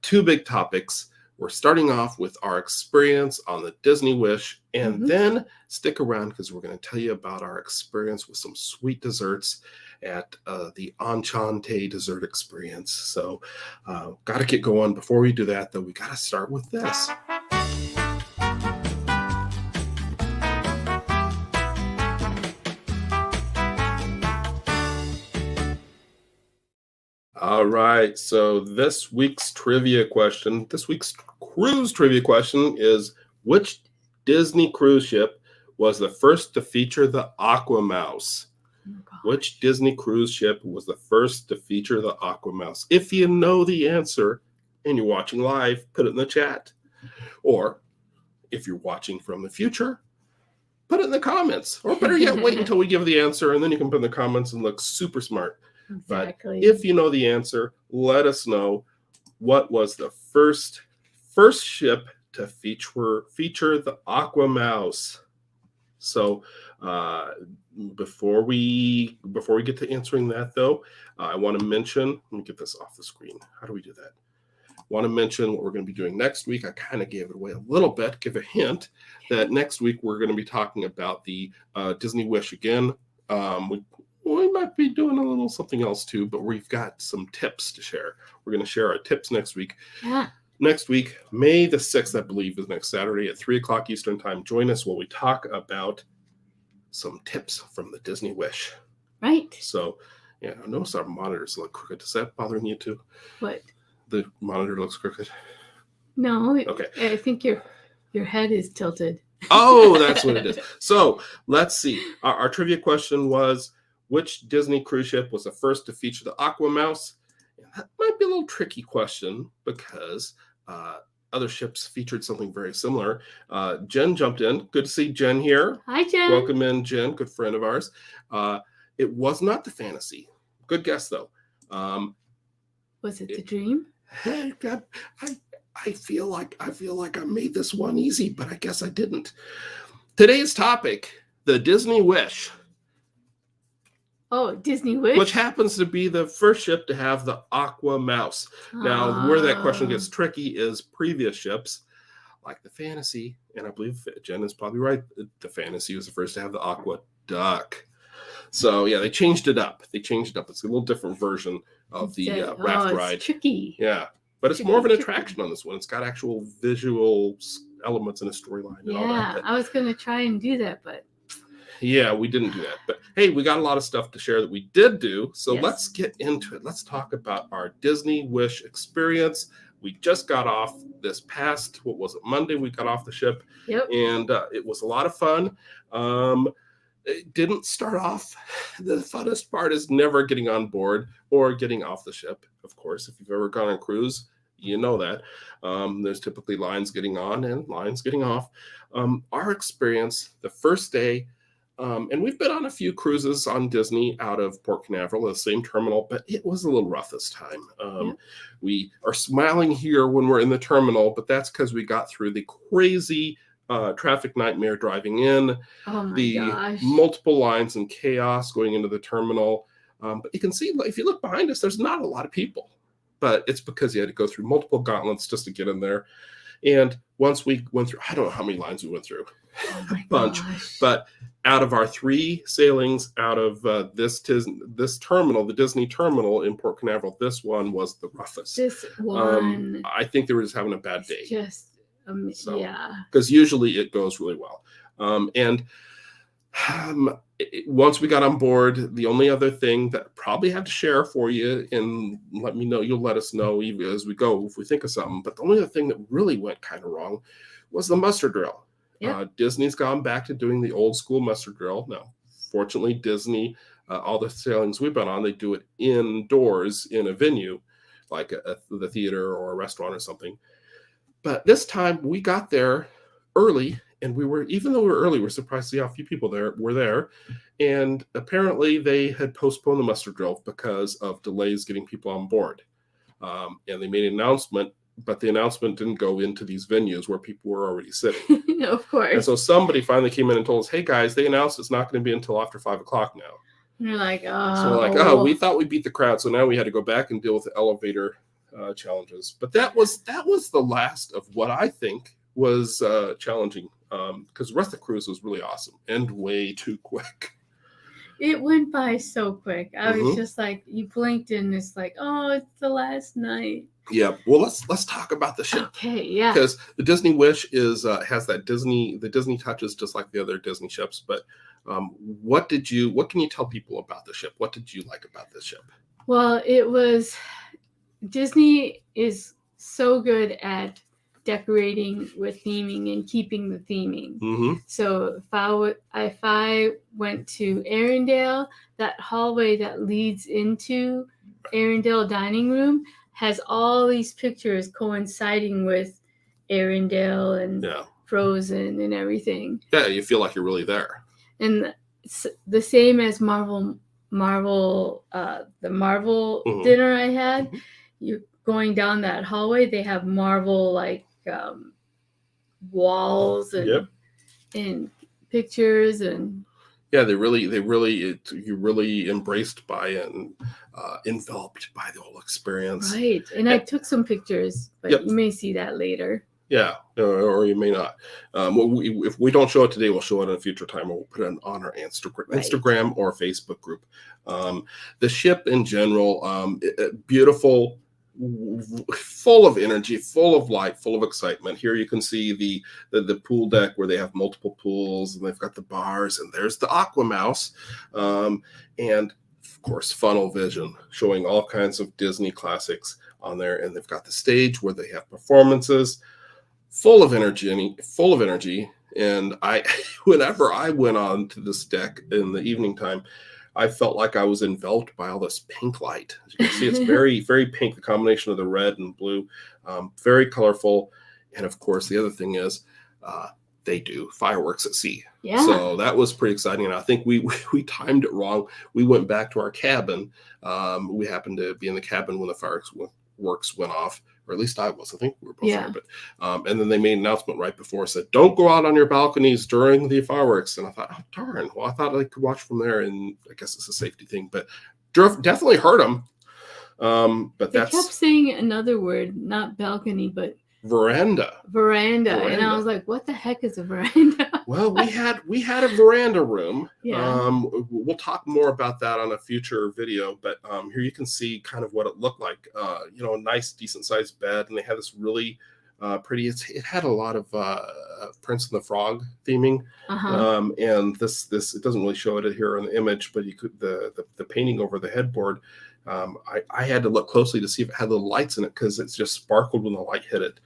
two big topics. We're starting off with our experience on the Disney Wish, and then stick around because we're going to tell you about our experience with some sweet desserts at the Enchante Dessert Experience. So, got to get going. Before we do that, though, we got to start with this. All right, so this week's cruise trivia question is, which Disney cruise ship was the first to feature the Aqua Mouse? Which Disney cruise ship was the first to feature the Aqua Mouse? If you know the answer and you're watching live, put it in the chat. Or if you're watching from the future, put it in the comments. Or better yet, wait until we give the answer, and then you can put in the comments and look super smart. Exactly. But if you know the answer, let us know what was the first ship to feature the Aqua Mouse. So before we get to answering that, though, I want to mention, let me get this off the screen. How do we do that? I want to mention what we're going to be doing next week. I kind of gave it away a little bit, give a hint that next week we're going to be talking about the Disney Wish again. We might be doing a little something else too, but we've got some tips to share. We're going to share our tips next week. Yeah. Next week, May the 6th, I believe, is next Saturday at 3 o'clock Eastern Time. Join us while we talk about some tips from the Disney Wish. Right. So, yeah, I notice our monitors look crooked. Is that bothering you too? What? The monitor looks crooked? No. Okay. I think your head is tilted. Oh, that's what it is. So, let's see. Our trivia question was, which Disney cruise ship was the first to feature the Aqua Mouse? And that might be a little tricky question because other ships featured something very similar. Jen jumped in. Good to see Jen here. Hi, Jen. Welcome in, Jen. Good friend of ours. It was not the Fantasy. Good guess, though. Was it the Dream? Hey, I feel like I made this one easy, but I guess I didn't. Today's topic, the Disney Wish. Oh, Disney Wish? Which happens to be the first ship to have the Aqua Mouse. Now, where that question gets tricky is previous ships, like the Fantasy, and I believe Jen is probably right, the Fantasy was the first to have the Aqua Duck. So, yeah, they changed it up. It's a little different version of the raft ride. It's tricky. Yeah, but it's more of an attraction on this one. It's got actual visual elements in a storyline and all that. Yeah, I was going to try and do that, but... Yeah, we didn't do that. But hey, we got a lot of stuff to share that we did do. So Let's get into it. Let's talk about our Disney Wish experience. We just got off this past, Monday? We got off the ship. Yep. And it was a lot of fun. It didn't start off. The funnest part is never getting on board or getting off the ship. Of course, if you've ever gone on a cruise, you know that. There's typically lines getting on and lines getting off. Our experience, the first day, and we've been on a few cruises on Disney out of Port Canaveral, the same terminal, but it was a little rough this time. We are smiling here when we're in the terminal, but that's because we got through the crazy traffic nightmare driving in, gosh. multiple lines and chaos going into the terminal. But you can see, if you look behind us, there's not a lot of people, but it's because you had to go through multiple gauntlets just to get in there. And once we went through, I don't know how many lines we went through, a bunch, but out of our 3 sailings out of this terminal, the Disney terminal in Port Canaveral, this one was the roughest. This one. I think they were just having a bad day. Yeah. Because usually it goes really well. Once we got on board, the only other thing that I probably have to share for you, and let me know, you'll let us know as we go if we think of something, but the only other thing that really went kind of wrong was the muster drill. Yep. Disney's gone back to doing the old school muster drill. Now, fortunately, Disney, all the sailings we've been on, they do it indoors in a venue, like the theater or a restaurant or something. But this time we got there early, and even though we were early, we're surprised to see how few people were there. And apparently they had postponed the muster drill because of delays getting people on board. And they made an announcement, but the announcement didn't go into these venues where people were already sitting. Of course. And so somebody finally came in and told us, hey guys, they announced it's not going to be until after 5 o'clock now. And you're like, oh. So we're like, we thought we beat the crowd. So now we had to go back and deal with the elevator challenges. But that was the last of what I think was challenging, because the rest of the cruise was really awesome and way too quick. It went by so quick. I was just like, you blinked and it's like, oh, it's the last night. Yeah. Well, let's talk about the ship. Okay. Yeah. Because the Disney Wish has that the Disney touches just like the other Disney ships. But what can you tell people about the ship? What did you like about this ship? Well, Disney is so good at decorating with theming and keeping the theming. Mm-hmm. So if I went to Arendelle, that hallway that leads into Arendelle dining room has all these pictures coinciding with Arendelle and Frozen and everything. Yeah, you feel like you're really there. And the same as the Marvel dinner I had. You going down that hallway, they have Marvel like walls and pictures and you're really embraced by and enveloped by the whole experience. Right. And I took some pictures, but you may see that later. Yeah, or you may not. If we don't show it today, we'll show it at a future time, or we'll put it on our Instagram or Facebook group. The ship in general, beautiful, full of energy, full of light, full of excitement. Here you can see the pool deck where they have multiple pools, and they've got the bars, and there's the Aqua Mouse, and of course Funnel Vision, showing all kinds of Disney classics on there, and they've got the stage where they have performances. Full of energy. And whenever I went on to this deck in the evening time, I felt like I was enveloped by all this pink light. As you can see, it's very, very pink, the combination of the red and blue, very colorful. And of course, the other thing is they do fireworks at sea. Yeah. So that was pretty exciting. And I think we timed it wrong. We went back to our cabin. We happened to be in the cabin when the fireworks went off. Or at least I was. I think we were both there. But and then they made an announcement right before, said, "Don't go out on your balconies during the fireworks." And I thought, oh darn. Well, I thought I could watch from there, and I guess it's a safety thing. But definitely heard them. But they kept saying another word, not balcony, but veranda. And I was like, what the heck is a veranda? Well, we had a veranda room. Yeah. We'll talk more about that on a future video, but here you can see kind of what it looked like. A nice, decent sized bed, and they had this really pretty. It had a lot of Prince and the Frog theming, and this it doesn't really show it here in the image, but you could the painting over the headboard. I had to look closely to see if it had little lights in it, because it's just sparkled when the light hit it,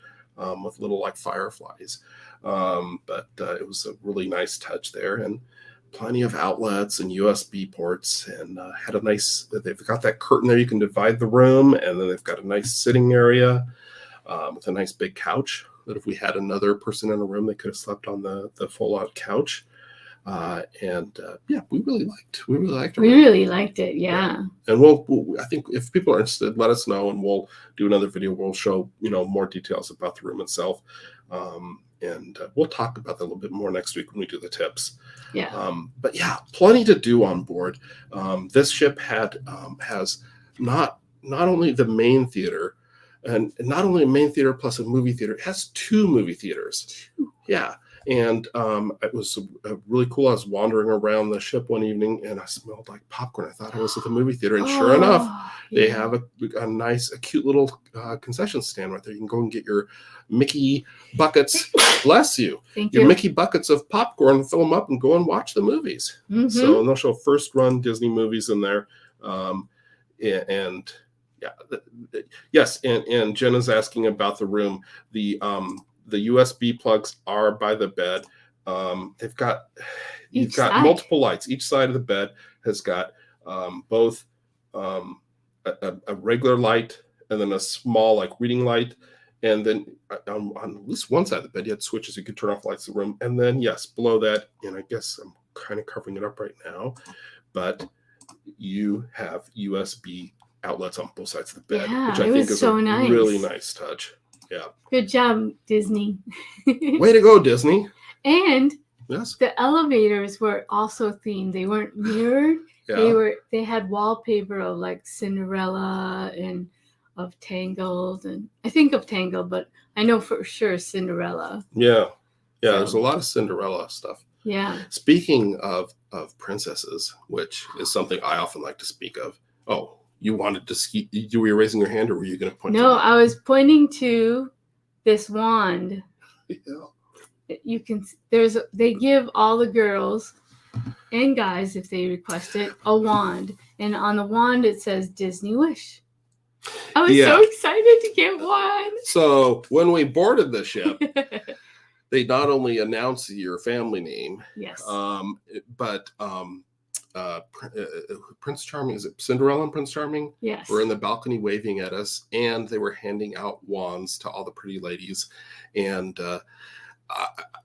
with little like fireflies. But it was a really nice touch there, and plenty of outlets and USB ports, and had a nice. They've got that curtain there. You can divide the room, and then they've got a nice sitting area with a nice big couch. That if we had another person in a room, they could have slept on the full out couch. We really liked it. We really liked it, yeah. And I think if people are interested, let us know, and we'll do another video. We'll show more details about the room itself, and we'll talk about that a little bit more next week when we do the tips. Yeah. But yeah, plenty to do on board. This ship has not only the main theater, and not only a main theater plus a movie theater. It has 2 movie theaters. Yeah. And it was really cool. I was wandering around the ship one evening, and I smelled like popcorn. I thought I was at the movie theater, and sure enough, they have a cute little concession stand right there. You can go and get your Mickey buckets. Bless you. Thank your you. Mickey buckets of popcorn, fill them up, and go and watch the movies. Mm-hmm. So they'll show first run Disney movies in there, yes. And Jenna's asking about the room. The USB plugs are by the bed. You've got multiple lights. Each side of the bed has got both a regular light and then a small like reading light. And then on at least one side of the bed, you had switches you could turn off lights in the room. And then yes, below that, and I guess I'm kind of covering it up right now, but you have USB outlets on both sides of the bed, which I think is nice. Really nice touch. Yeah. Good job, Disney. Way to go, Disney. And yes, the elevators were also themed. They weren't mirrored. Yeah. They had wallpaper of like Cinderella and of Tangled, and I think of Tangled, but I know for sure Cinderella. Yeah. Yeah, there's a So, lot of Cinderella stuff. yeah. Speaking of princesses, which is something I often like to speak of. Oh, you wanted to ski? You were raising your hand, or were you going to point? No, I was pointing to this wand. Yeah. You can. They give all the girls and guys, if they request it, a wand, and on the wand it says Disney Wish. I was so excited to get one. So when we boarded the ship, they not only announce your family name, yes, but Prince Charming, is it Cinderella and Prince Charming? Yes. Were in the balcony waving at us, and they were handing out wands to all the pretty ladies. And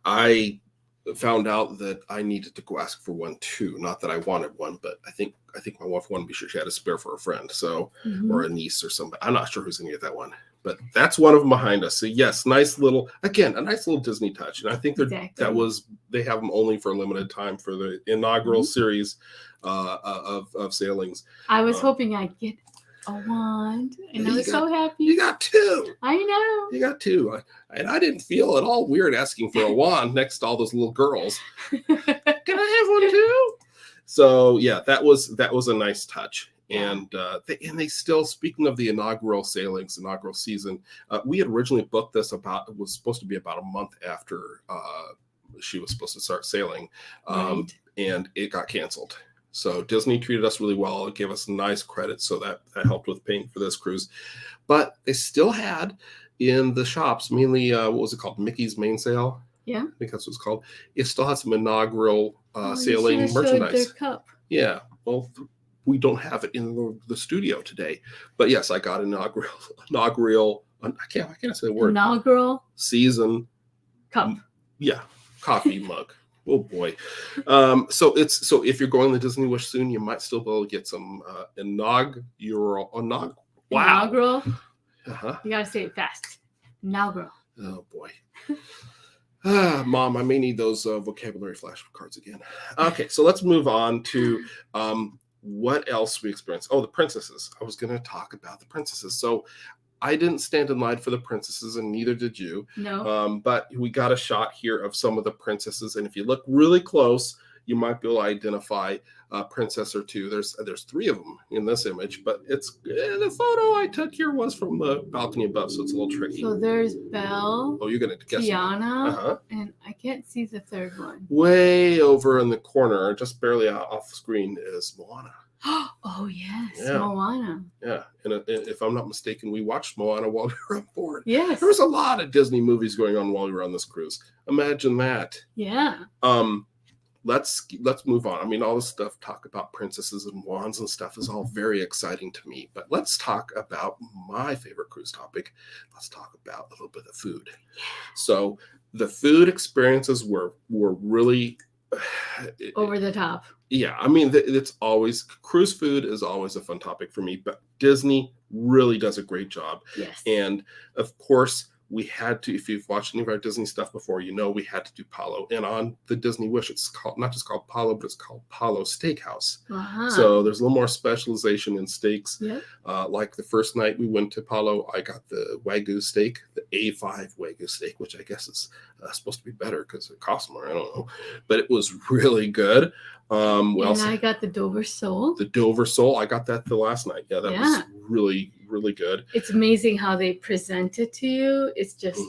I found out that I needed to go ask for one too. Not that I wanted one, but I think my wife wanted to be sure she had a spare for a friend, so or a niece or somebody. I'm not sure who's going to get that one. But that's one of them behind us. So yes, a nice little Disney touch, and I think they have them only for a limited time for the inaugural series of sailings. I was hoping I'd get a wand, and I was so happy. You got two. I know. You got two, and I didn't feel at all weird asking for a wand next to all those little girls. Can I have one too? So yeah, that was a nice touch. And they still, speaking of the inaugural season, we had originally booked this it was supposed to be about a month after she was supposed to start sailing, and it got canceled. So Disney treated us really well. It gave us nice credit, so that helped with paying for this cruise. But they still had in the shops, mainly what was it called, Mickey's Mainsail? Yeah, I think that's what it's called. It still had some inaugural sailing merchandise. Their cup. Yeah, well. We don't have it in the studio today, but yes, I got inaugural. I can't say the word. Inaugural season cup. Yeah, coffee mug. Oh boy. So if you're going to Disney Wish soon, you might still be able to get some inaugural. Wow. Inaugural. You gotta say it fast. Inaugural. Oh boy. Mom, I may need those vocabulary flashcards again. Okay, so let's move on to what else we experienced. Oh, the princesses. I was going to talk about the princesses. So I didn't stand in line for the princesses, and neither did you. No. But we got a shot here of some of the princesses, and if you look really close, you might be able to identify a princess or two. There's three of them in this image, but it's the photo I took here was from the balcony above, so it's a little tricky. So there's Belle. Oh, you're gonna guess. Tiana, and I can't see the third one. Way over in the corner, just barely off screen, is Moana. Oh yes, Moana. Yeah, and if I'm not mistaken, we watched Moana while we were on board. Yes, there was a lot of Disney movies going on while we were on this cruise. Imagine that. Yeah. Let's move on. I mean, all this stuff, talk about princesses and wands and stuff is all very exciting to me. But let's talk about my favorite cruise topic. Let's talk about a little bit of food. Yeah. So the food experiences were really over the top. Yeah, I mean, it's always, cruise food is always a fun topic for me, but Disney really does a great job. Yes. And of course, we had to, if you've watched any of our Disney stuff before, you know we had to do Palo. And on the Disney Wish, it's called, not just called Palo, but it's called Palo Steakhouse. So there's a little more specialization in steaks. Yep. Like the first night we went to Palo, I got the Wagyu steak, the A5 Wagyu steak, which I guess is supposed to be better because it costs more. I don't know. But it was really good. I got the Dover sole. The Dover sole, I got that the last night. Yeah, that was really, really good. It's amazing how they present it to you. It's just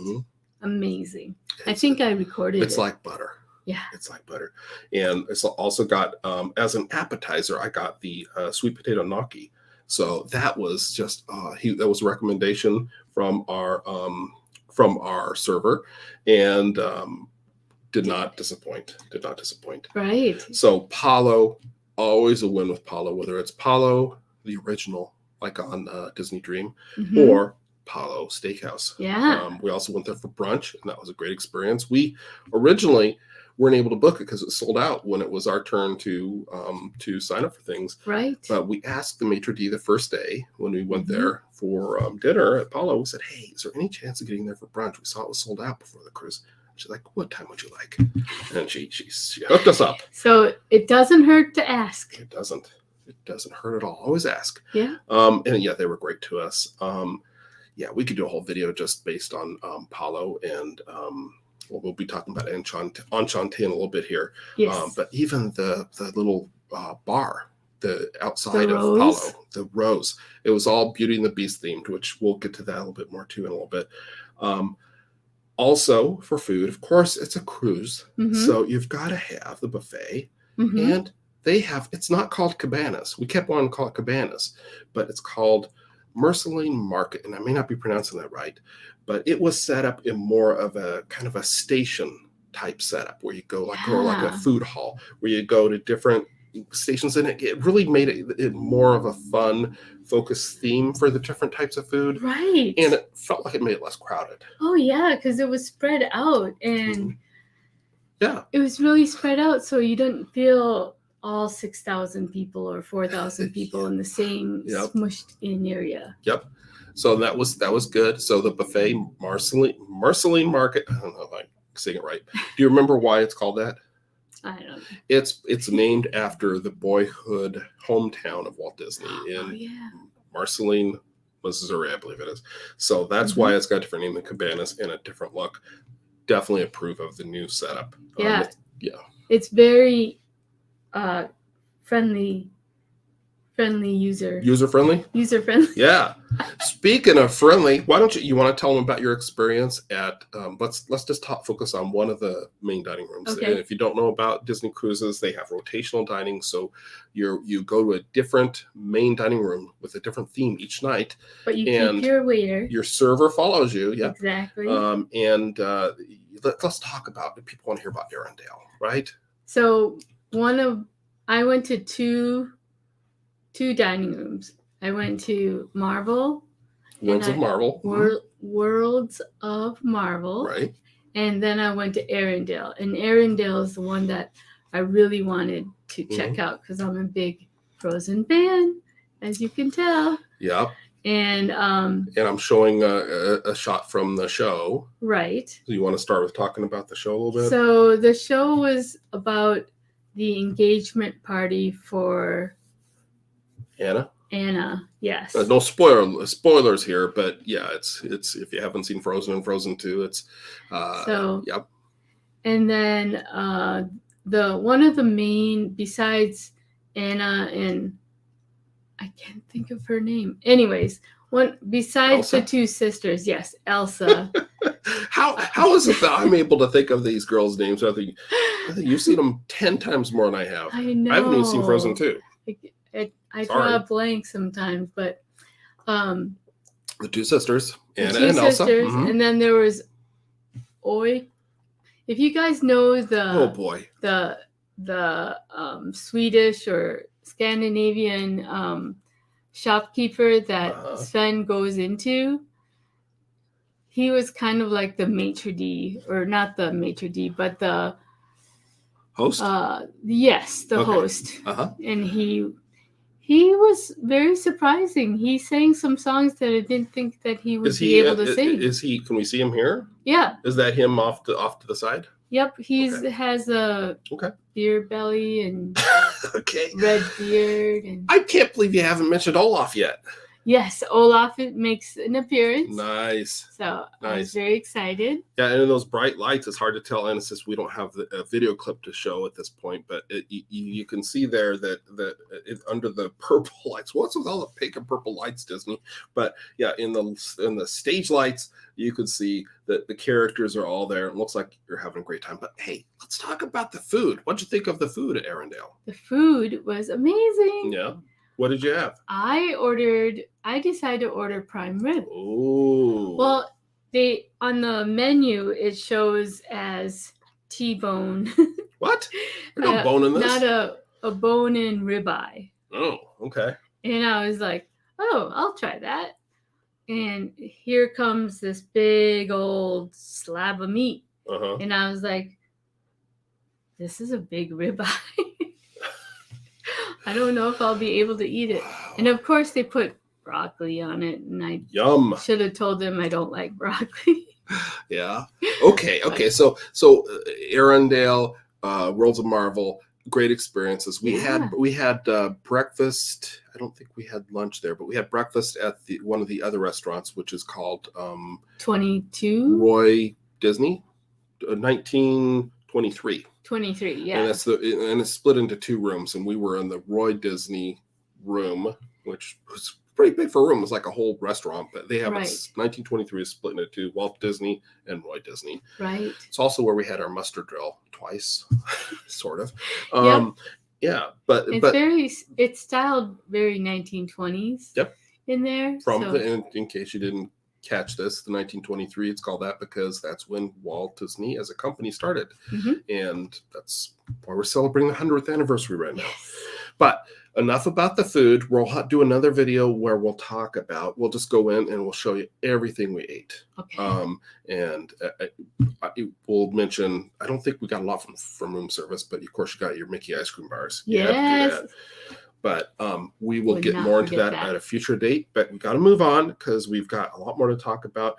amazing. I think I recorded it. It's like butter. Yeah. It's like butter. And it's also got, as an appetizer, I got the sweet potato gnocchi. So that was just, that was a recommendation from our server. And did not disappoint. Right. So Palo, always a win with Palo, whether it's Palo, the original, like on Disney Dream, or Palo Steakhouse. Yeah. We also went there for brunch, and that was a great experience. We originally weren't able to book it because it sold out when it was our turn to sign up for things. Right. But we asked the maitre d' the first day when we went there for dinner at Palo. We said, "Hey, is there any chance of getting there for brunch? We saw it was sold out before the cruise." She's like, "What time would you like?" And she hooked us up. So it doesn't hurt to ask. It doesn't. It doesn't hurt at all. Always ask. Yeah. And yeah, they were great to us. Yeah, we could do a whole video just based on Palo, and we'll be talking about Enchante in a little bit here. Yes. But even the little bar, the outside The of Rose. Palo, the Rose, it was all Beauty and the Beast themed, which we'll get to that a little bit more too in a little bit. Also, for food, of course, it's a cruise, so you've got to have the buffet, and they have. It's not called Cabanas. We kept wanting to call it Cabanas, but it's called Marceline Market, and I may not be pronouncing that right, but it was set up in more of a kind of a station type setup where you go like a food hall where you go to different stations, and it really made it more of a fun, focused theme for the different types of food. Right. And it felt like it made it less crowded. Oh yeah, because it was spread out, and yeah, it was really spread out, so you didn't feel all 6,000 people or 4,000 people in the same smushed in area. Yep. So that was good. So the buffet, Marceline Market. I don't know if I'm saying it right. Do you remember why it's called that? I don't know. It's named after the boyhood hometown of Walt Disney in Marceline, Missouri, I believe it is. So that's why it's got a different name than Cabanas and a different look. Definitely approve of the new setup. Yeah. It's very friendly user friendly. Yeah. Speaking of friendly, why don't you want to tell them about your experience at let's just focus on one of the main dining rooms. Okay. And if you don't know about Disney cruises, they have rotational dining, so you go to a different main dining room with a different theme each night, but you keep your waiter, your server follows you. Yeah, exactly. Let's talk about, if people want to hear about Arendelle, right? So I went to two dining rooms. I went to Marvel. Worlds of Marvel. Worlds of Marvel. Right. And then I went to Arendelle. And Arendelle is the one that I really wanted to check out because I'm a big Frozen fan, as you can tell. Yep. And I'm showing a shot from the show. Right. So you want to start with talking about the show a little bit? So the show was about the engagement party for Anna, yes. No spoilers here, but yeah, it's if you haven't seen Frozen and Frozen 2, it's yep. And then the one of the main, besides Anna and I can't think of her name. Anyways, one besides Elsa? The two sisters, yes, Elsa. How is it that I'm able to think of these girls' names? I think you've seen them 10 times more than I have. I know. I haven't even seen Frozen 2. I draw a blank sometimes, but the two sisters, Anna and Elsa, and then there was Oi. If you guys know the Swedish or Scandinavian shopkeeper that Sven goes into, he was kind of like the maitre d', or not the maitre d', but the host. Yes, the host. And he was very surprising. He sang some songs that I didn't think that he would be able to sing. Is he? Can we see him here? Yeah. Is that him off to the side? Yep. Has a beer belly and red beard. And I can't believe you haven't mentioned Olaf yet. Yes, Olaf makes an appearance. Nice. So I was very excited. Yeah, and in those bright lights, it's hard to tell. And since we don't have a video clip to show at this point, but you can see there that it's under the purple lights. What's with all the pink and purple lights, Disney? But yeah, in the stage lights, you can see that the characters are all there. It looks like you're having a great time. But hey, let's talk about the food. What'd you think of the food at Arendelle? The food was amazing. Yeah. What did you have? I decided to order prime rib. Oh. Well, on the menu it shows as T-bone. What? There's no bone in this. Not a bone-in ribeye. Oh, okay. And I was like, oh, I'll try that. And here comes this big old slab of meat. And I was like, this is a big ribeye. I don't know if I'll be able to eat it. And of course they put broccoli on it, and I should have told them I don't like broccoli. Yeah. Okay. So Arendelle, Worlds of Marvel. great experiences. We had breakfast. I don't think we had lunch there, but we had breakfast at one of the other restaurants, which is called 22 Roy Disney, 1923. 23, yeah. And and it's split into 2 rooms, and we were in the Roy Disney room, which was pretty big for a room. It was like a whole restaurant, but they have 1923 is split into 2, Walt Disney and Roy Disney. Right. It's also where we had our mustard drill twice, sort of. Yeah, but it's styled very 1920s. Yep. In there. In case you didn't catch this, the 1923, it's called that because that's when Walt Disney as a company started. And that's why we're celebrating the 100th anniversary right now. But enough about the food. We'll do another video where we'll just go in and we'll show you everything we ate. Okay. And we'll mention, I don't think we got a lot from room service, but of course you got your Mickey ice cream bars. Yes. You have to do that. But we will get more into that at a future date. But we got to move on because we've got a lot more to talk about.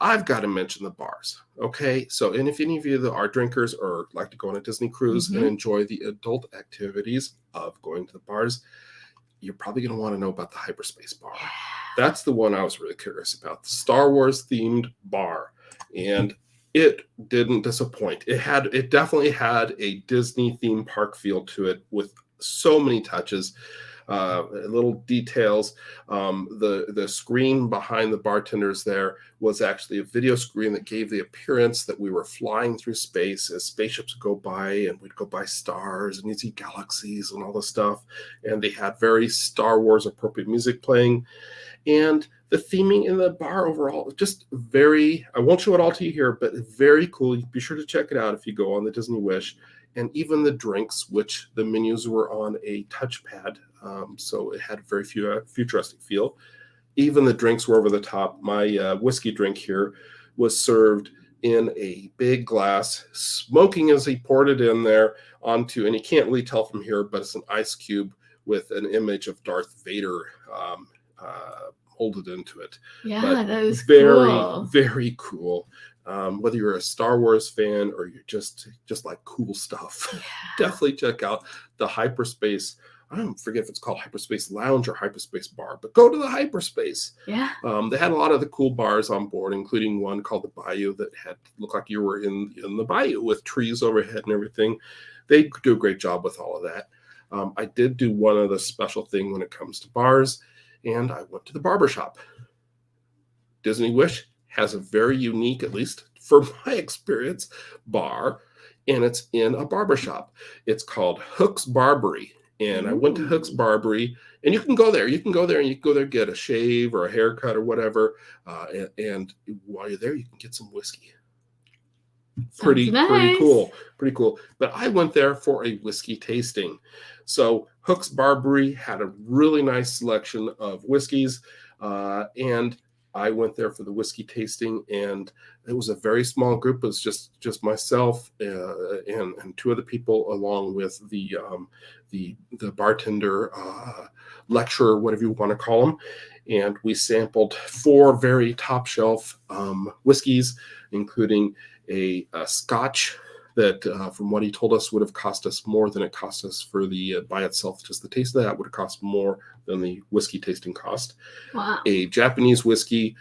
I've got to mention the bars. Okay. So, and if any of you that are drinkers or like to go on a Disney cruise and enjoy the adult activities of going to the bars, you're probably going to want to know about the hyperspace bar. That's the one I was really curious about. The Star Wars themed bar. And it didn't disappoint. It definitely had a Disney theme park feel to it with so many touches, little details. The screen behind the bartenders there was actually a video screen that gave the appearance that we were flying through space as spaceships would go by, and we'd go by stars and you'd see galaxies and all this stuff. And they had very Star Wars appropriate music playing. And the theming in the bar overall, just very, I won't show it all to you here, but very cool. Be sure to check it out if you go on the Disney Wish. And even the drinks, which the menus were on a touchpad, so it had a very futuristic feel. Even the drinks were over the top. My whiskey drink here was served in a big glass, smoking as he poured it in there onto, and you can't really tell from here, but it's an ice cube with an image of Darth Vader molded into it. Yeah, but that was very, cool. very cool. Whether you're a Star Wars fan or you're just like cool stuff, definitely check out the Hyperspace. I don't forget if it's called Hyperspace Lounge or Hyperspace Bar, but go to the Hyperspace. Yeah. They had a lot of the cool bars on board, including one called the Bayou that looked like you were in the Bayou with trees overhead and everything. They do a great job with all of that. I did do one of the special thing when it comes to bars, and I went to the barbershop. Disney Wish has a very unique, at least for my experience, bar, and it's in a barbershop. It's called Hook's Barbery. And I went to Hook's Barbery, and you can go there. You can go there get a shave or a haircut or whatever. And while you're there, you can get some whiskey. Pretty cool. But I went there for a whiskey tasting. So Hook's Barbery had a really nice selection of whiskeys, and I went there for the whiskey tasting, and it was a very small group. It was just myself and 2 other people, along with the bartender, lecturer, whatever you want to call them. And we sampled 4 very top shelf whiskeys, including a Scotch that, from what he told us, would have cost us more than it cost us for the by itself. Just the taste of that would have cost more than the whiskey tasting cost. Wow. A Japanese whiskey,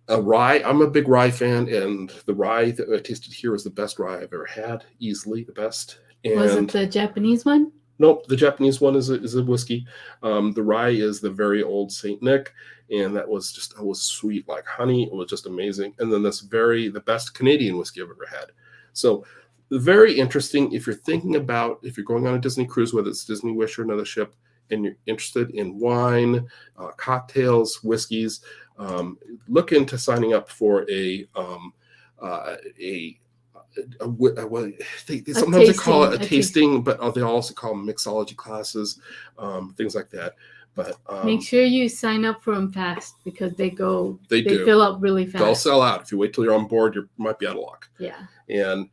a rye. I'm a big rye fan, and the rye that I tasted here was the best rye I've ever had, easily the best. And was it the Japanese one? Nope, the Japanese one is a whiskey. The rye is the very old Saint Nick, and that was sweet like honey. It was just amazing. And then the best Canadian whiskey I've ever had. So very interesting. If you're going on a Disney cruise, whether it's Disney Wish or another ship, and you're interested in wine, cocktails, whiskeys, look into signing up for sometimes they call it a tasting, but they also call them mixology classes, things like that. But make sure you sign up for them fast, because they do fill up really fast. They'll sell out. If you wait till you're on board, you might be out of luck. Yeah. And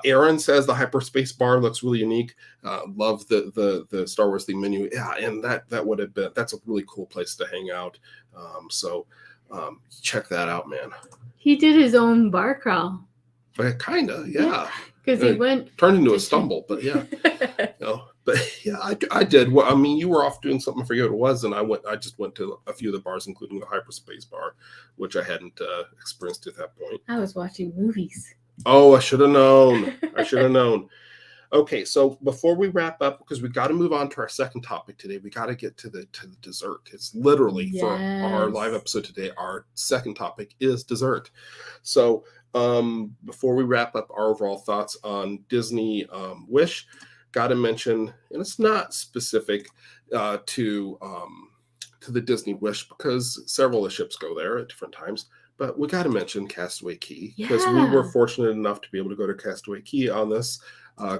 Aaron says the Hyperspace Bar looks really unique. Love the Star Wars theme menu. Yeah, and that's a really cool place to hang out. So check that out, man. He did his own bar crawl. But kinda, yeah. Because he went turned into to a stumble, but yeah. But yeah, I did. Well, I mean, you were off doing something. I forget what it was, and I just went to a few of the bars, including the Hyperspace bar, which I hadn't experienced at that point. I was watching movies. Oh, I should have known. I should have known. Okay, so before we wrap up, because we got to move on to our second topic today, we got to get to the dessert. It's literally for our live episode today. Our second topic is dessert. So before we wrap up our overall thoughts on Disney Wish, got to mention, and it's not specific to the Disney Wish because several of the ships go there at different times. But we got to mention Castaway Cay because we were fortunate enough to be able to go to Castaway Cay on this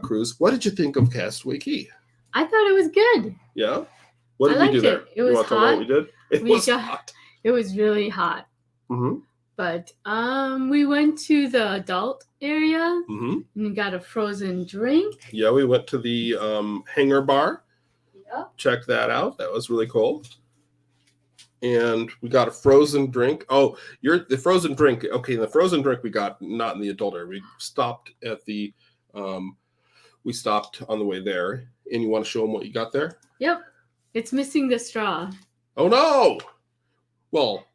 cruise. What did you think of Castaway Cay? I thought it was good. Yeah? What did we do there? It was hot. What we did? It was hot. It was really hot. Mm-hmm. But we went to the adult area Mm-hmm. and got a frozen drink. Yeah, we went to the hangar bar. Yeah. Check that out. That was really cool. And we got a frozen drink. Oh, the frozen drink. Okay, the frozen drink we got not in the adult area. We stopped at the we stopped on the way there. And you want to show them what you got there? Yep. It's missing the straw. Oh no. Well,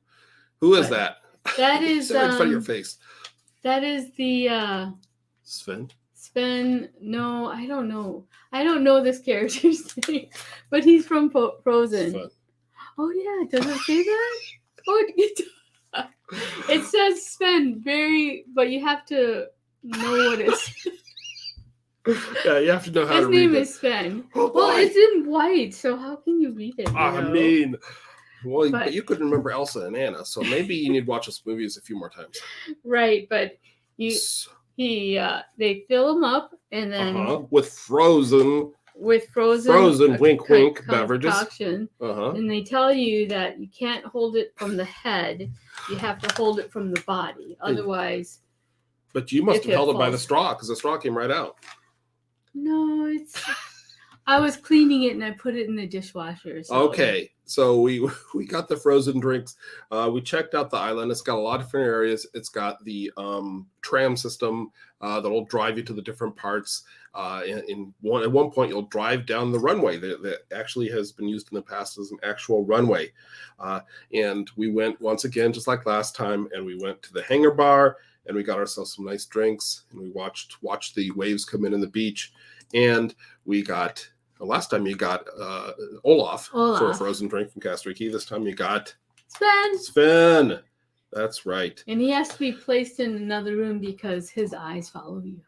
who is that? That is in front of your face. That is the Sven. Sven. No, I don't know. I don't know this character's name, but he's from Frozen. Sven. Oh yeah, does it say that? Oh, it says Sven. But you have to know what it's. Yeah, you have to know how to read it. His name is Sven. Oh, well, it's in white, so how can you read it? I mean, well, but you couldn't remember Elsa and Anna, so maybe you need to watch those movies a few more times. Right, but they fill them up and then with frozen wink beverages, and they tell you that you can't hold it from the head; you have to hold it from the body, otherwise. But you must have held it by the straw because the straw came right out. No, I was cleaning it and I put it in the dishwasher. So. Okay, so we got the frozen drinks. We checked out the island. It's got a lot of different areas. It's got the tram system that'll drive you to the different parts. At one point, you'll drive down the runway that actually has been used in the past as an actual runway. And we went once again, just like last time, and we went to the hangar bar. And we got ourselves some nice drinks, and we watched the waves come in the beach. And we got last time you got Olaf for a frozen drink from Castaway Cay. This time you got Sven. That's right. And he has to be placed in another room because his eyes follow you.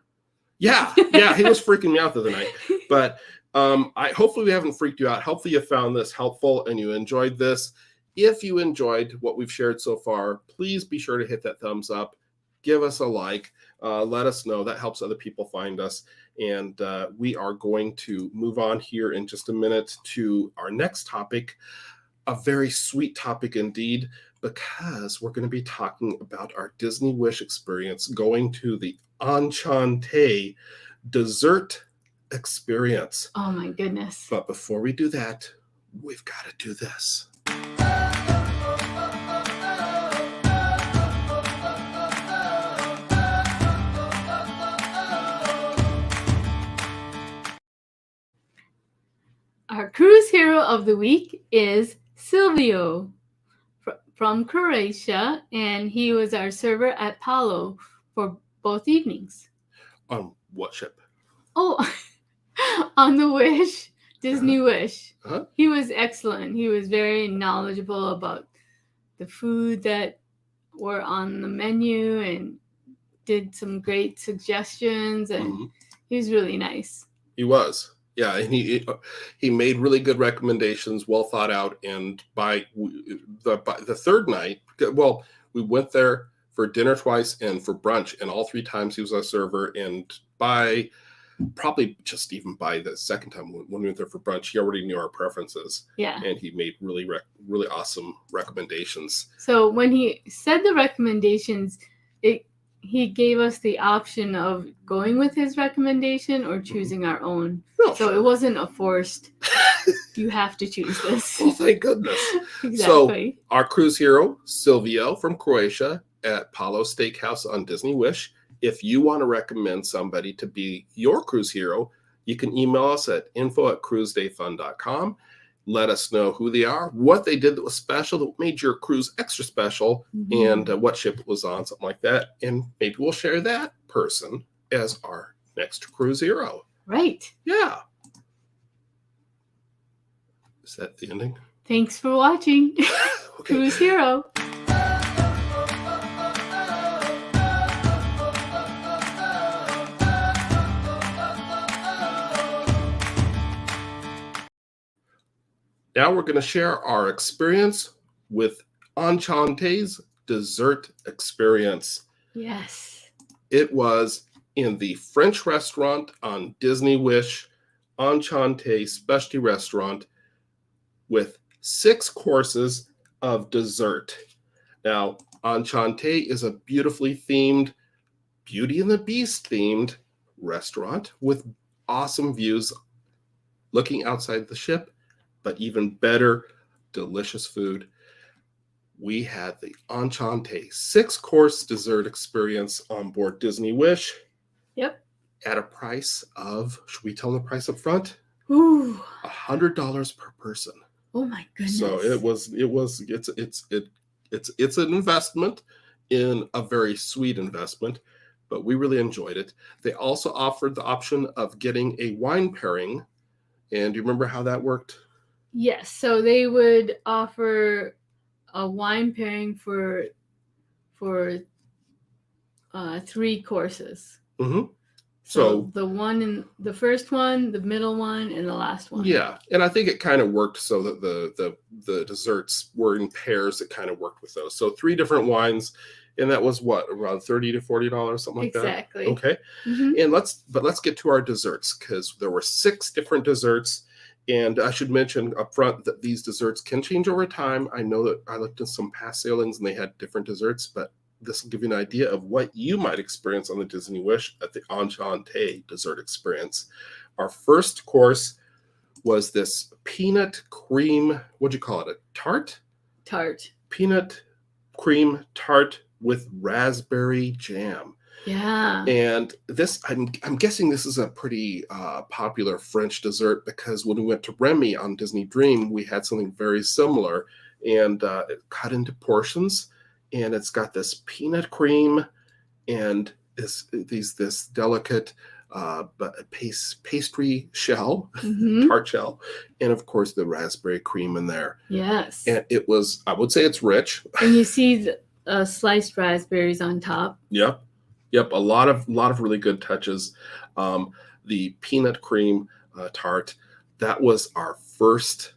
Yeah, he was freaking me out the other night. But hopefully we haven't freaked you out. Hopefully you found this helpful and you enjoyed this. If you enjoyed what we've shared so far, please be sure to hit that thumbs up. Give us a like. Let us know. That helps other people find us. And we are going to move on here in just a minute to our next topic, a very sweet topic indeed, because we're going to be talking about our Disney Wish experience going to the Enchanté dessert experience. Oh my goodness. But before we do that, we've got to do this. Our cruise hero of the week is Silvio from Croatia, and he was our server at Palo for both evenings. On what ship? Oh, on the Wish, Disney Wish. Uh-huh. He was excellent. He was very knowledgeable about the food that were on the menu and did some great suggestions, and he was really nice. He was. Yeah, and he made really good recommendations, well thought out. And by the third night, well, we went there for dinner twice and for brunch, and all three times he was our server. And by probably just even by the second time when we went there for brunch, he already knew our preferences. Yeah, and he made really awesome recommendations. So when he said the recommendations, he gave us the option of going with his recommendation or choosing our own. Oh, so it wasn't a forced, you have to choose this. Well, thank goodness. Exactly. So our cruise hero, Silvio from Croatia at Palo Steakhouse on Disney Wish, If you want to recommend somebody to be your cruise hero, you can email us at info@cruisedayfun.com. Let us know who they are, what they did that was special, that made your cruise extra special, and what ship it was on, something like that. And maybe we'll share that person as our next cruise hero. Right. Yeah. Is that the ending? Thanks for watching. Okay. Cruise Hero. Now we're going to share our experience with Enchanté's dessert experience. Yes. It was in the French restaurant on Disney Wish, Enchanté Specialty Restaurant, with 6 courses of dessert. Now, Enchanté is a beautifully themed, Beauty and the Beast themed restaurant with awesome views looking outside the ship, but even better, delicious food. We had the Enchanté 6-course dessert experience on board Disney Wish. Yep. At a price of, should we tell them the price up front? Ooh. $100 per person. Oh my goodness. So it's an investment, in a very sweet investment, but we really enjoyed it. They also offered the option of getting a wine pairing. And do you remember how that worked? Yes. So they would offer a wine pairing for 3 courses. Mm-hmm. So the first one, the middle one, and the last one. Yeah, and I think it kind of worked so that the desserts were in pairs. It kind of worked with those. So 3 different wines, and that was what, around $30 to $40, something like exactly. that. Okay. Mm-hmm. And let's get to our desserts, because there were 6 different desserts. And I should mention up front that these desserts can change over time. I know that I looked at some past sailings and they had different desserts, but this will give you an idea of what you might experience on the Disney Wish at the Enchanté dessert experience. Our first course was this peanut cream, what'd you call it, a tart? Tart. Peanut cream tart with raspberry jam. Yeah. And this, I'm guessing this is a pretty popular French dessert, because when we went to Remy on Disney Dream, we had something very similar, and it cut into portions, and it's got this peanut cream and this delicate pastry shell, tart shell, and of course the raspberry cream in there. Yes. And it was, I would say it's rich. And you see the sliced raspberries on top. Yep. A lot of really good touches. The peanut cream tart, that was our first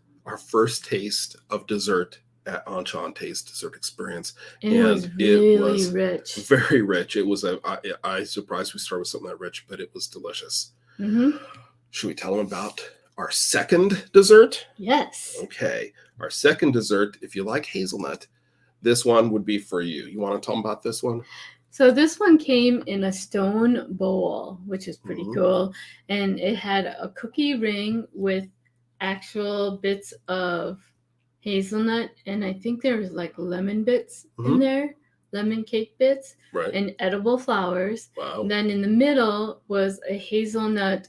taste of dessert at Enchanté's dessert experience, and it was really rich, very rich. It was I surprised we started with something that rich, but it was delicious. Mm-hmm. Should we tell them about our second dessert? Yes. Okay, our second dessert. If you like hazelnut, this one would be for you. You want to tell them about this one? So this one came in a stone bowl, which is pretty cool. And it had a cookie ring with actual bits of hazelnut. And I think there was like lemon bits in there, lemon cake bits, right, and edible flowers. Wow. And then in the middle was a hazelnut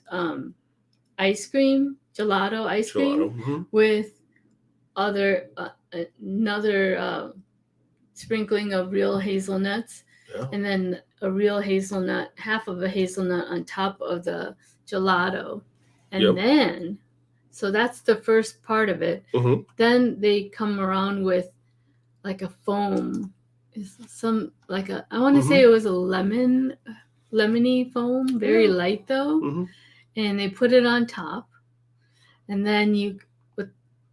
ice cream, gelato ice cream with another sprinkling of real hazelnuts. Yeah. And then a real hazelnut, half of a hazelnut on top of the gelato. And then, so that's the first part of it. Then they come around with like a foam. I want to say it was a lemony foam, very light though. And they put it on top. And then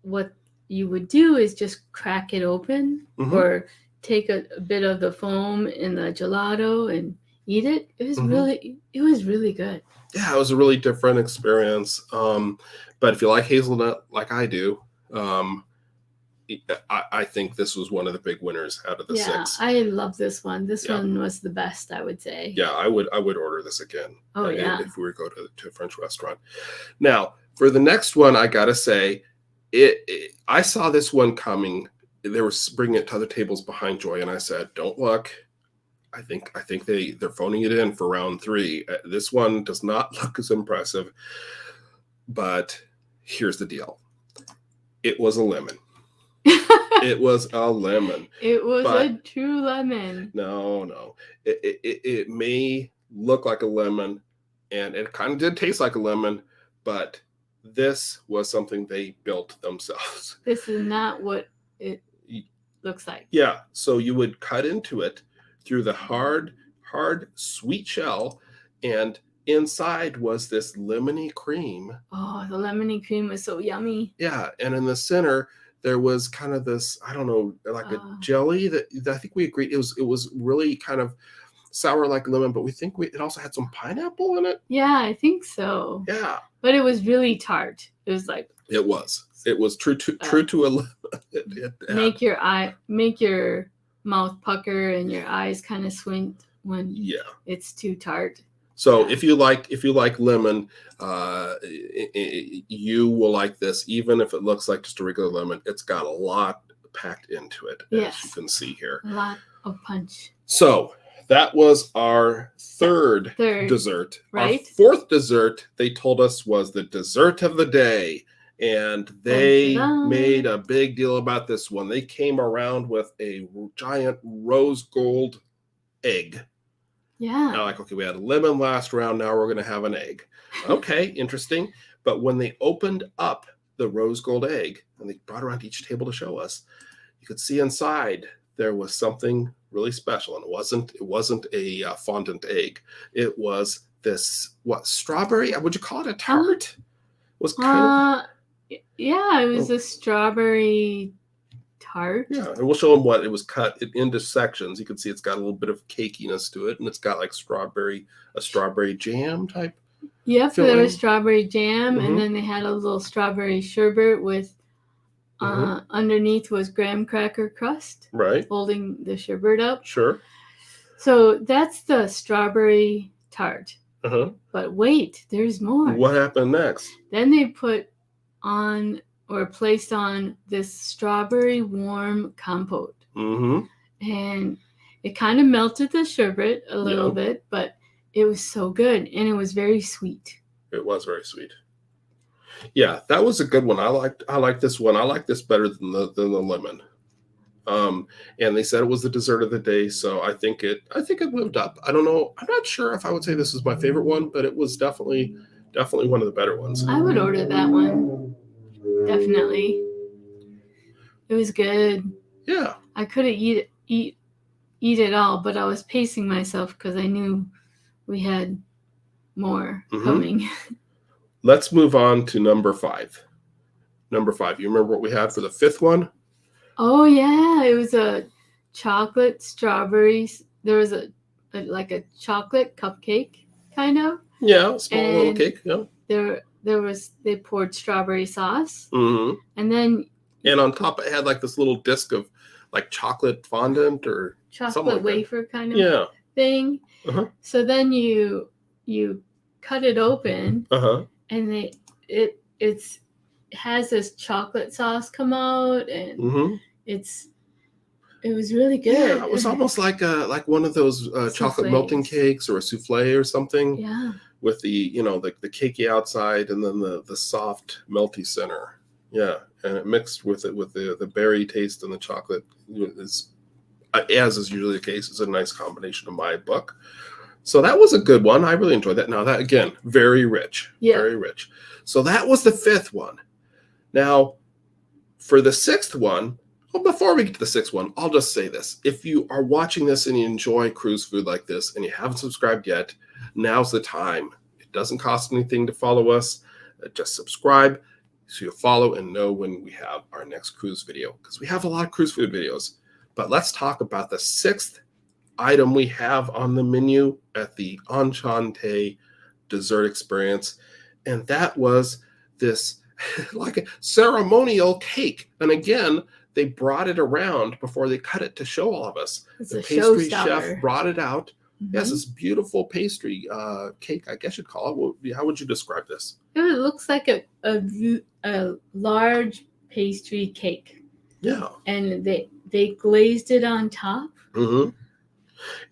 what you would do is just crack it open or take a bit of the foam in the gelato and eat it. It was really good. Yeah, it was a really different experience. But if you like hazelnut like I do, I think this was one of the big winners out of the 6. Yeah, I love this one. This one was the best, I would say. Yeah, I would order this again. Oh, yeah. If we were to go to a French restaurant. Now, for the next one, I gotta say, I saw this one coming. They were bringing it to other tables behind Joy, and I said, "Don't look. I think they're phoning it in for round 3. This one does not look as impressive, but here's the deal. It was a lemon. It was a lemon. It was but a true lemon. No. It may look like a lemon, and it kind of did taste like a lemon, but this was something they built themselves. This is not what it looks like. Yeah, so you would cut into it through the hard, sweet shell, and inside was this lemony cream. Oh, the lemony cream was so yummy. Yeah, and in the center there was kind of this, I don't know, like a jelly that I think we agreed it was really kind of sour like lemon, but we think it also had some pineapple in it. Yeah, I think so. Yeah, but it was really tart. It was like it was true to a make your mouth pucker and your eyes kind of squint when it's too tart. So if you like lemon, you will like this, even if it looks like just a regular lemon. It's got a lot packed into it, as you can see here. A lot of punch. So that was our third dessert. Right? Our 4th dessert, they told us, was the dessert of the day. And they made a big deal about this one. They came around with a giant rose gold egg. Yeah. Now, like, okay, we had a lemon last round. Now we're going to have an egg. Okay, interesting. But when they opened up the rose gold egg and they brought it around to each table to show us, you could see inside there was something really special. And it wasn't a fondant egg. It was this, strawberry? Would you call it a tart? It was kind of... Yeah, it was a strawberry tart. Yeah, and we'll show them what it was cut into sections. You can see it's got a little bit of cakiness to it, and it's got like a strawberry jam type. Yep, there was strawberry jam, and then they had a little strawberry sherbet with underneath was graham cracker crust, right, holding the sherbet up. Sure. So that's the strawberry tart. But wait, there's more. What happened next? Then they put on or placed on this strawberry warm compote. And it kind of melted the sherbet a little bit, but it was so good, and it was very sweet. It was very sweet. Yeah, that was a good one. I like this one. I like this better than the lemon. And they said it was the dessert of the day, so I think it lived up. I don't know. I'm not sure if I would say this is my favorite one, but it was definitely one of the better ones. I would order that one. Definitely. It was good. Yeah. I couldn't eat it all, but I was pacing myself because I knew we had more coming. Let's move on to number 5. Number 5. You remember what we had for the 5th one? Oh yeah, it was a chocolate strawberries. There was a chocolate cupcake kind of. Yeah, small little cake. Yeah. They poured strawberry sauce. And then on top it had like this little disc of like chocolate fondant or chocolate wafer kind of thing. So then you cut it open, and it has this chocolate sauce come out, and it was really good. Yeah, it was almost like one of those chocolate melting cakes or a souffle or something. Yeah. With the the cakey outside and then the soft melty center. Yeah, and it mixed with the berry taste and the chocolate. Is, as is usually the case, is a nice combination in my book. So that was a good one. I really enjoyed that. Now that, again, very rich. Yeah. Very rich. So that was the 5th one. Now, for the 6th one, well, before we get to the 6th one, I'll just say this. If you are watching this and you enjoy cruise food like this and you haven't subscribed yet, now's the time. It doesn't cost anything to follow us. Just subscribe so you'll follow and know when we have our next cruise video, because we have a lot of cruise food videos. But let's talk about the 6th item we have on the menu at the Enchante dessert experience, and that was this like a ceremonial cake. And again, they brought it around before they cut it to show all of us. The pastry chef brought it out. Yes, this beautiful pastry cake, I guess you'd call it. How would you describe this? It looks like a large pastry cake. Yeah. And they glazed it on top.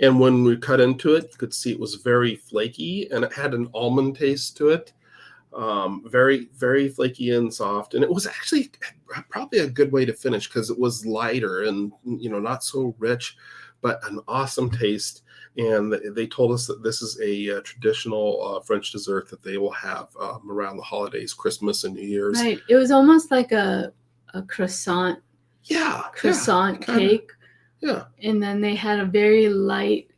And when we cut into it, you could see it was very flaky, and it had an almond taste to it. Very, very flaky and soft. And it was actually probably a good way to finish because it was lighter and, not so rich, but an awesome taste. And they told us that this is a traditional French dessert that they will have around the holidays, Christmas and New Year's. Right. It was almost like a croissant. Yeah. Croissant cake. Yeah. And then they had a very light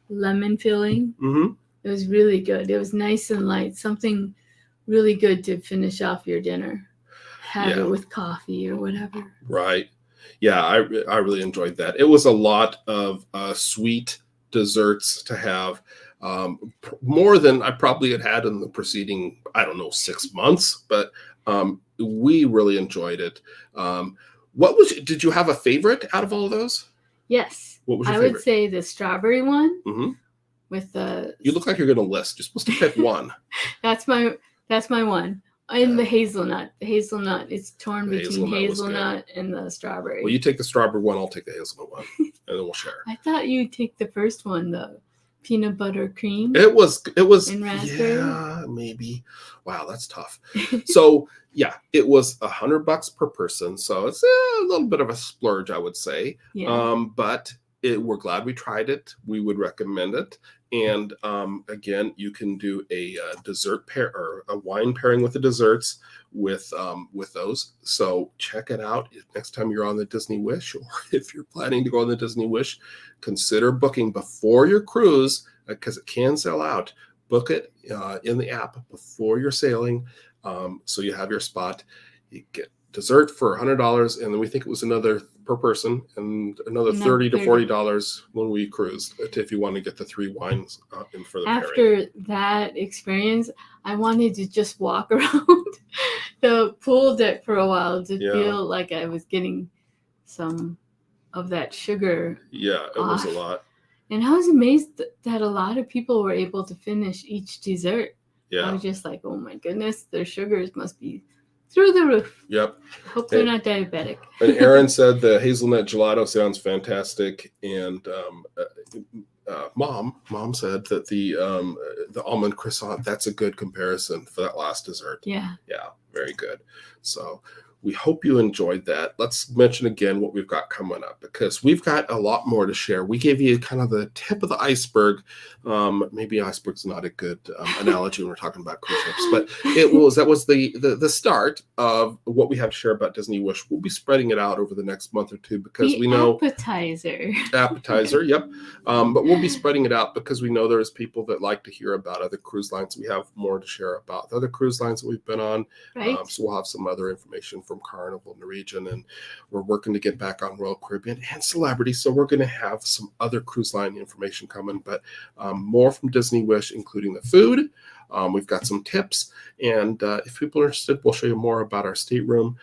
lemon filling. Mm-hmm. It was really good. It was nice and light. Something really good to finish off your dinner. Have it with coffee or whatever. Right. Yeah, I really enjoyed that. It was a lot of sweet desserts to have, more than I probably had in the preceding, 6 months, but we really enjoyed it. Did you have a favorite out of all of those? Yes. What was your favorite? I would say the strawberry one. Mm-hmm. With the. You look like you're going to list. You're supposed to pick one. That's my one. And the hazelnut. The hazelnut. It's torn between hazelnut and the strawberry. Well, you take the strawberry one. I'll take the hazelnut one, and then we'll share. I thought you'd take the first one, the peanut butter cream. It was. And raspberry. Yeah, maybe. Wow, that's tough. So yeah, it was $100 per person. So it's a little bit of a splurge, I would say. Yeah. But we're glad we tried it. We would recommend it. And again, you can do a dessert pair or a wine pairing with the desserts with those. So check it out next time you're on the Disney Wish, or if you're planning to go on the Disney Wish, consider booking before your cruise because it can sell out. Book it in the app before you're sailing, so you have your spot. You get dessert for $100, and then we think it was another per person, and another $30 to $40 when we cruised, if you want to get the 3 wines in for the After pairing. that experience, I wanted to just walk around the pool deck for a while to feel like I was getting some of that sugar. Yeah, it was a lot. And I was amazed that a lot of people were able to finish each dessert. Yeah. I was just like, oh my goodness, their sugars must be through the roof. Yep. Hope they're not diabetic. And Aaron said the hazelnut gelato sounds fantastic, and Mom said that the almond croissant, that's a good comparison for that last dessert. Yeah. Yeah, very good. So we hope you enjoyed that. Let's mention again what we've got coming up, because we've got a lot more to share. We gave you kind of the tip of the iceberg. Maybe iceberg's not a good analogy when we're talking about cruise ships, but that was the start of what we have to share about Disney Wish. We'll be spreading it out over the next month or two because we know appetizer. Yep. But we'll be spreading it out because we know there's people that like to hear about other cruise lines. We have more to share about the other cruise lines that we've been on. Right. So we'll have some other information from Carnival, Norwegian, and we're working to get back on Royal Caribbean and Celebrity. So we're going to have some other cruise line information coming, but more from Disney Wish, including the food. We've got some tips, and if people are interested, we'll show you more about our stateroom.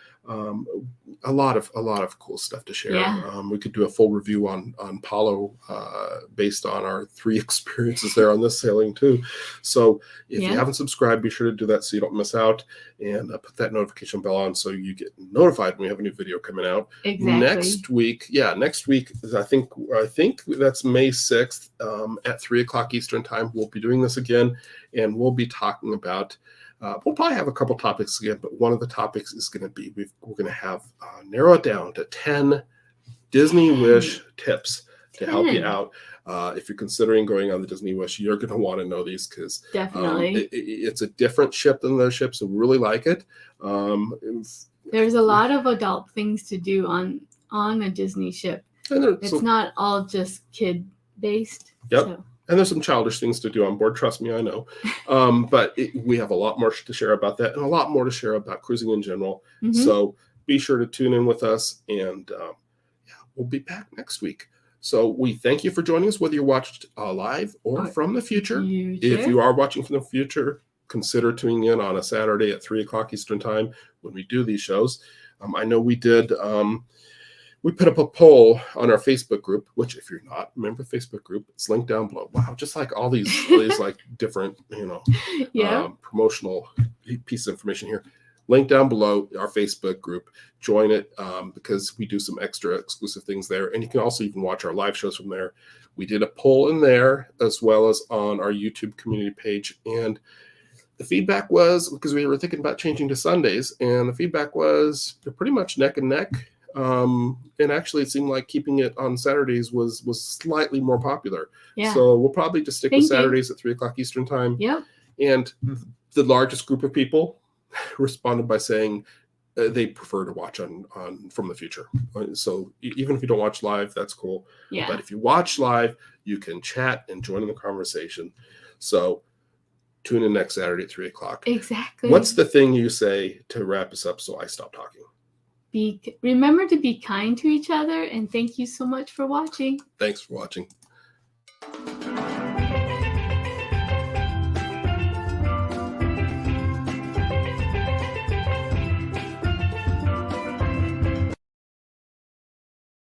A lot of cool stuff to share. Yeah. We could do a full review on Palo based on our 3 experiences there on this sailing too. So if you haven't subscribed, be sure to do that so you don't miss out, and put that notification bell on so you get notified when we have a new video coming out. Exactly. Next week is, I think that's May 6th at 3:00 Eastern time. We'll be doing this again, and we'll be talking about. We'll probably have a couple topics again, but one of the topics is going to be we're going to have narrow it down to 10 Disney Wish tips to help you out. If you're considering going on the Disney Wish, you're going to want to know these because definitely it's a different ship than other ships, so we really like it. There's a lot of adult things to do on a Disney ship. It's not all just kid based. Yep. So. And there's some childish things to do on board. Trust me, I know. But we have a lot more to share about that, and a lot more to share about cruising in general. Mm-hmm. So be sure to tune in with us, and we'll be back next week. So we thank you for joining us, whether you watched live or from the future. If you are watching from the future, consider tuning in on a Saturday at 3:00 Eastern time when we do these shows. I know we did. We put up a poll on our Facebook group, which if you're not a member of the Facebook group, it's linked down below. Wow, just like all these like different, promotional piece of information here. link down below, our Facebook group. Join it because we do some extra exclusive things there. And you can also even watch our live shows from there. We did a poll in there as well as on our YouTube community page. And the feedback was, because we were thinking about changing to Sundays, and the feedback was they're pretty much neck and neck. And actually, it seemed like keeping it on Saturdays was slightly more popular. Yeah. So we'll probably just stick with Thank you. Saturdays at 3 o'clock Eastern time. Yep. And the largest group of people responded by saying they prefer to watch on from the future. So even if you don't watch live, that's cool. Yeah. But if you watch live, you can chat and join in the conversation. So tune in next Saturday at 3 o'clock. Exactly. What's the thing you say to wrap us up so I stop talking? Remember to be kind to each other, and thank you so much for watching. Thanks for watching.